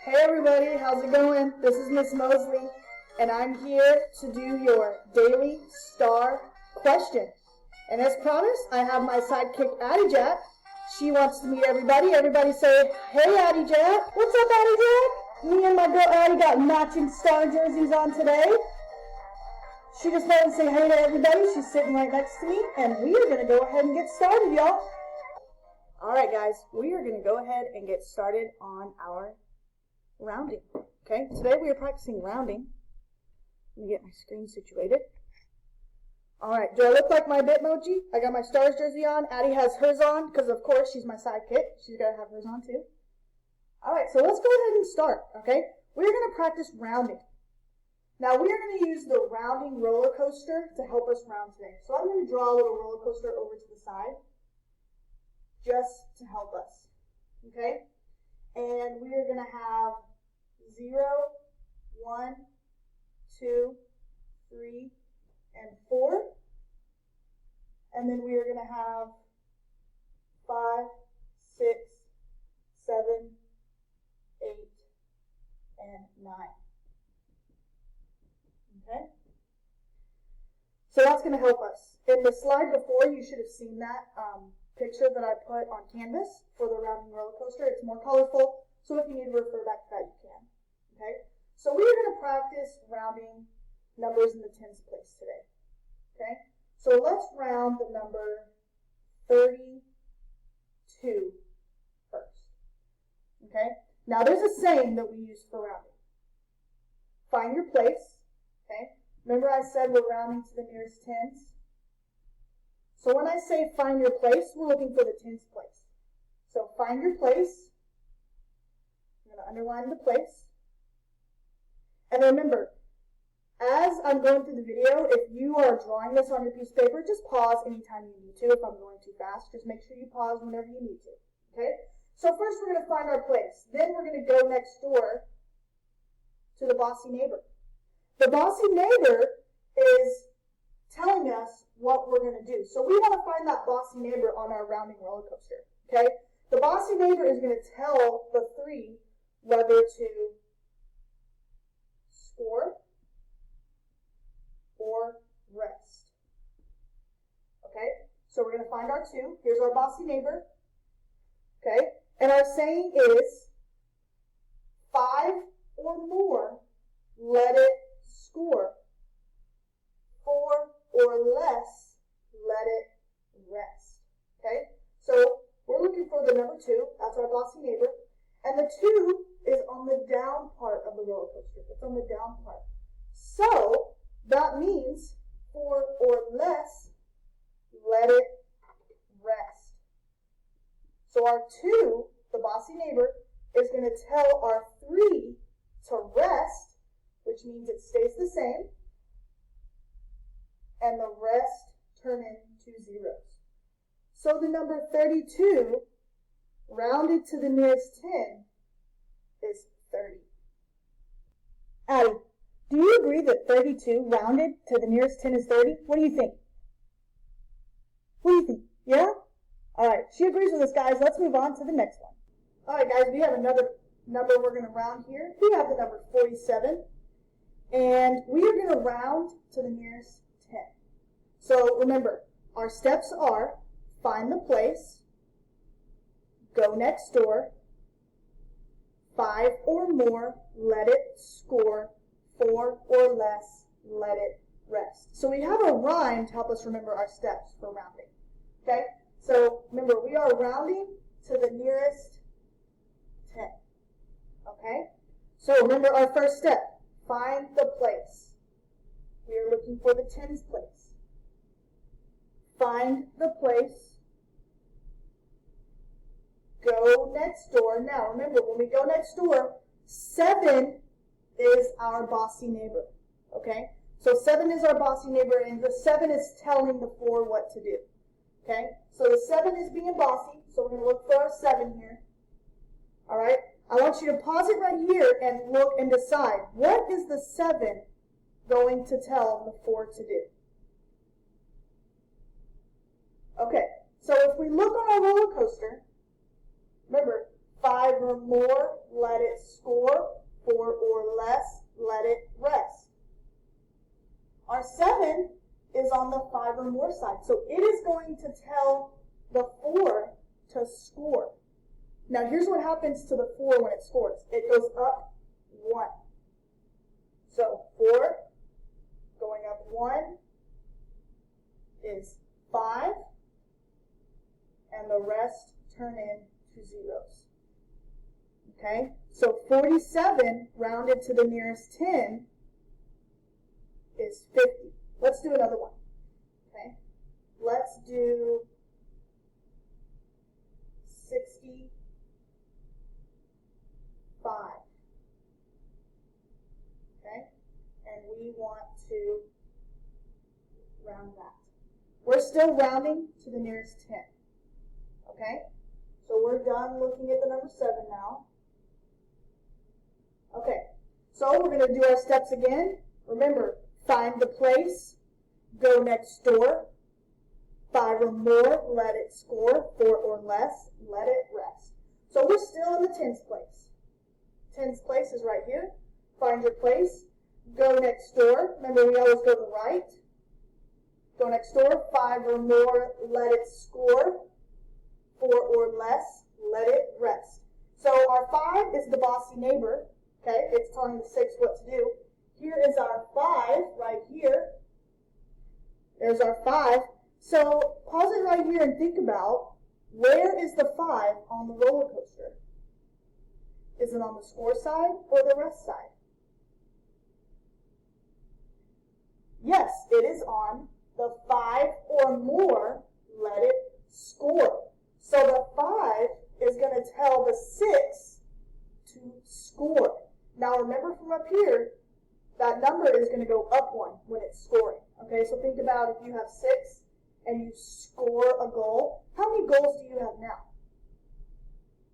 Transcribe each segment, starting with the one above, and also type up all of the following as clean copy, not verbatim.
Hey everybody, how's it going? This is Miss Mosley, and I'm here to do your daily star question. And as promised, I have my sidekick, Addie Jack. She wants to meet everybody. Everybody say, hey Addie Jack. What's up, Addie Jack? Me and my girl Addie got matching star jerseys on today. She just wanted to say hey to everybody. She's sitting right next to me, and we are going to go ahead and get started, y'all. Alright guys, we are going to go ahead and get started on our rounding. Okay, today we are practicing rounding. Let me get my screen situated. Alright, do I look like my Bitmoji? I got my Stars jersey on. Addie has hers on because of course she's my sidekick. She's got to have hers on too. Alright, so let's go ahead and start. Okay, we're going to practice rounding. Now we are going to use the rounding roller coaster to help us round today. So I'm going to draw a little roller coaster over to the side just to help us. Okay? And we are going to have 0, 1, 2, 3, and 4. And then we are going to have 5, 6, 7, 8, and 9. Okay? So that's going to help us. In the slide before, you should have seen that picture that I put on canvas for the rounding roller coaster. It's more colorful, so if you need to refer back to that, you can. Okay? So we are going to practice rounding numbers in the tens place today. Okay? So let's round the number 32 first. Okay? Now there's a saying that we use for rounding. Find your place. Okay? Remember I said we're rounding to the nearest tens? So when I say find your place, we're looking for the tens place. So find your place. I'm going to underline the place. And remember, as I'm going through the video, if you are drawing this on your piece of paper, just pause anytime you need to. If I'm going too fast, just make sure you pause whenever you need to. Okay? So first we're going to find our place. Then we're going to go next door to the bossy neighbor. The bossy neighbor is telling us what we're going to do. So we want to find that bossy neighbor on our rounding roller coaster. Okay? The bossy neighbor is going to tell the 3 whether to score or rest. Okay? So we're going to find our 2. Here's our bossy neighbor. Okay? And our saying is 5 or more, let it score. 4 or less, let it rest. Okay? So we're looking for the number 2. That's our bossy neighbor. And the 2 is on the down part of the roller coaster. It's on the down part. So that means 4 or less, let it rest. So our 2, the bossy neighbor, is going to tell our 3 to rest, which means it stays the same, and the rest turn into zeros. So the number 32, rounded to the nearest 10, is 30. Addie, do you agree that 32 rounded to the nearest 10 is 30? What do you think? What do you think? Yeah? Alright, she agrees with us, guys. Let's move on to the next one. Alright, guys, we have another number we're going to round here. We have the number 47, and we are going to round to the nearest 10. So remember, our steps are find the place, go next door, 5 or more, let it score, 4 or less, let it rest. So we have a rhyme to help us remember our steps for rounding. Okay? So remember, we are rounding to the nearest 10. Okay? So remember our first step, find the place. We are looking for the tens place. Find the place. Go next door. Now remember, when we go next door, 7 is our bossy neighbor. Okay? So 7 is our bossy neighbor, and the 7 is telling the 4 what to do. Okay? So the 7 is being bossy, so we're going to look for our 7 here. Alright? I want you to pause it right here and look and decide, what is the 7 going to tell the 4 to do? Okay, so if we look on our roller coaster, remember, 5 or more, let it score. 4 or less, let it rest. Our 7 is on the 5 or more side. So it is going to tell the 4 to score. Now here's what happens to the 4 when it scores. It goes up 1. So 4 going up 1 is 5, and the rest turn into zeros. Okay, so 47 rounded to the nearest 10 is 50. Let's do another one. Okay, let's do 65. Okay, and we want to round that. We're still rounding to the nearest 10. Okay, so we're done looking at the number 7 now. Okay, so we're going to do our steps again. Remember, find the place, go next door, 5 or more, let it score, 4 or less, let it rest. So we're still in the tens place. Tens place is right here. Find your place, go next door. Remember, we always go to the right. Go next door, 5 or more, let it score, 4 or less, let it rest. So our 5 is the bossy neighbor. Okay, it's telling the 6 what to do. Here is our 5 right here. There's our 5. So pause it right here and think about, where is the 5 on the roller coaster? Is it on the score side or the rest side? Yes, it is on the 5 or more, let it score. So the 5 is going to tell the 6 to score. Now remember from up here, that number is going to go up 1 when it's scoring. Okay, so think about if you have 6 and you score a goal. How many goals do you have now?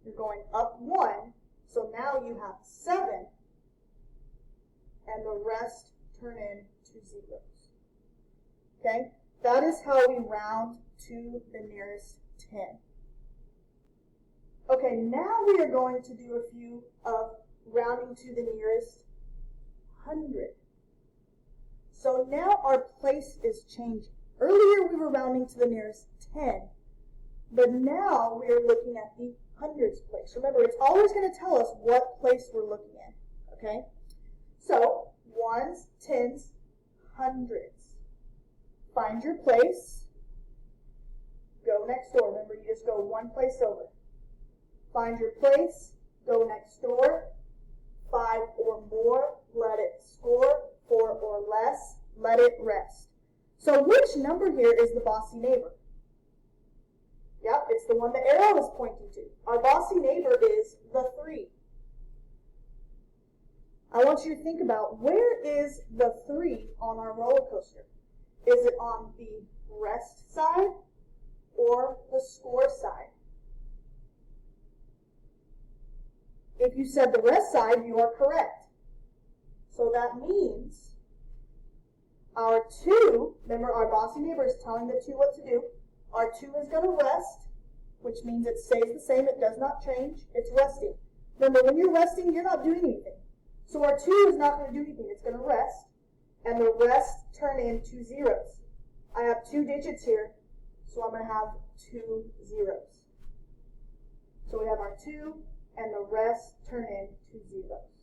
You're going up 1, so now you have 7, and the rest turn into zeros. Okay, that is how we round to the nearest 10. Okay, now we are going to do a few of rounding to the nearest 100. So now our place is changing. Earlier we were rounding to the nearest 10, but now we are looking at the hundreds place. Remember, it's always going to tell us what place we're looking in, okay? So, ones, tens, hundreds. Find your place. Go next door. Remember, you just go one place over. Find your place. Go next door. 5 or more, let it score. 4 or less, let it rest. So which number here is the bossy neighbor? Yep, it's the one the arrow is pointing to. Our bossy neighbor is the 3. I want you to think about, where is the 3 on our roller coaster? Is it on the rest side or the score side? If you said the rest side, you are correct. So that means our 2, remember our bossy neighbor is telling the 2 what to do. Our 2 is going to rest, which means it stays the same. It does not change. It's resting. Remember, when you're resting, you're not doing anything. So our 2 is not going to do anything. It's going to rest, and the rest turn into zeros. I have 2 digits here, so I'm going to have 2 zeros. So we have our 2, and the rest turn into zeros.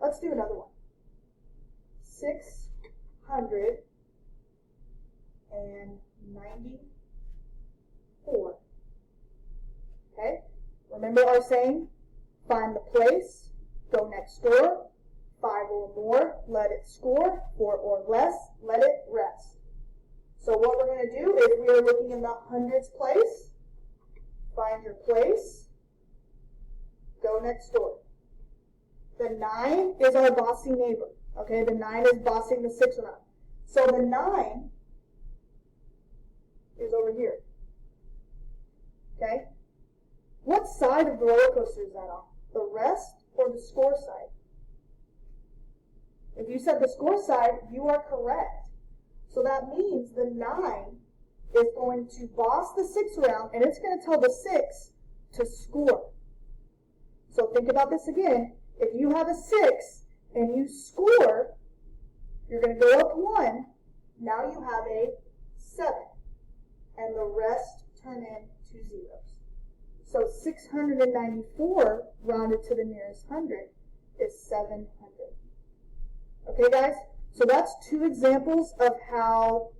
Let's do another one. 694. Okay? Remember our saying? Find the place, go next door, 5 or more, let it score, 4 or less, let it rest. So what we're going to do is we are looking in the hundreds place. Find your place, go next door. The 9 is our bossy neighbor. Okay, the 9 is bossing the 6 around. So the 9 is over here. Okay? What side of the roller coaster is that on? The rest or the score side? If you said the score side, you are correct. So that means the 9 is going to boss the 6 around, and it's going to tell the 6 to score. So think about this again. If you have a 6 and you score, you're going to go up 1. Now you have a 7. And the rest turn into zeros. So 694 rounded to the nearest hundred is 700. Okay, guys? So that's 2 examples of how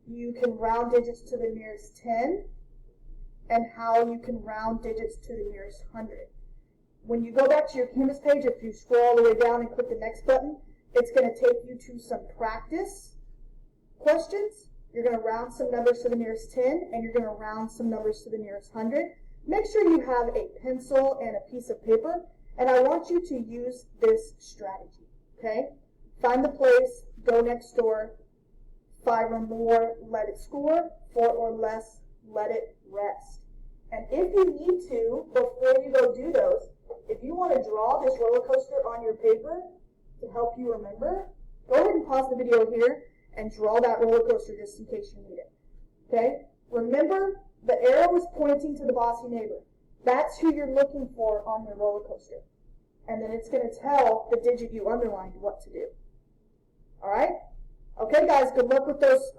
you can round digits to the nearest 10 and how you can round digits to the nearest 100. When you go back to your Canvas page, if you scroll all the way down and click the next button, it's going to take you to some practice questions. You're going to round some numbers to the nearest 10, and you're going to round some numbers to the nearest 100. Make sure you have a pencil and a piece of paper, and I want you to use this strategy, okay? Find the place, go next door, 5 or more, let it score, 4 or less, let it rest. And if you need to, before you go do those, if you want to draw this roller coaster on your paper to help you remember, go ahead and pause the video here and draw that roller coaster just in case you need it. Okay? Remember, the arrow is pointing to the bossy neighbor. That's who you're looking for on your roller coaster. And then it's going to tell the digit you underlined what to do. Alright? Okay, guys, good luck with those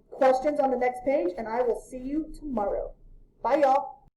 questions on the next page, and I will see you tomorrow. Bye, y'all.